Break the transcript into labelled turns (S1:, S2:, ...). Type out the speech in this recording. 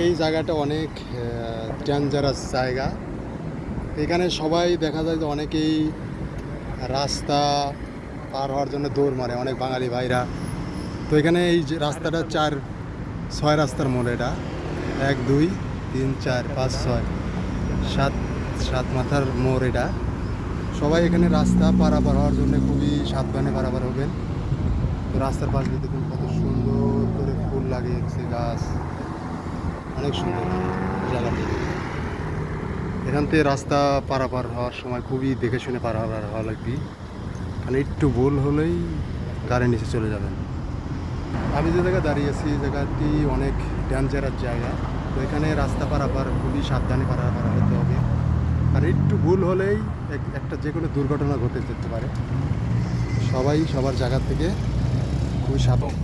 S1: এই জায়গাটা অনেক ডেঞ্জারাস জায়গা। এখানে সবাই দেখা যায় যে অনেকেই রাস্তা পার হওয়ার জন্য দৌড় মারে, অনেক বাঙালি ভাইরা। তো এখানে এই যে রাস্তাটা 4-6 রাস্তার মোড়, এটা 1 2 3 4 5 6 7 7 মাথার মোড় এটা। সবাই এখানে রাস্তা পারাপার হওয়ার জন্য খুবই সাবধানে পারাপার হবেন। তো রাস্তার পাশ দিয়ে দেখুন কত সুন্দর করে ফুল লাগিয়েছে, গাছ অনেক সুন্দর জায়গাটি। এখান থেকে রাস্তা পারাপার হওয়ার সময় খুবই দেখে শুনে পারাপার হওয়া লাগবে, মানে একটু ভুল হলেই গাড়ির নিচে চলে যাবেন। আমি যে জায়গায় দাঁড়িয়েছি এই জায়গাটি অনেক ডেঞ্জারাস জায়গা। তো এখানে রাস্তা পারাপার খুবই সাবধানে পারাপার হতে হবে, আর একটু ভুল হলেই একটা যে কোনো দুর্ঘটনা ঘটে যেতে পারে। সবাই সবার জায়গা থেকে খুবই সাবধান।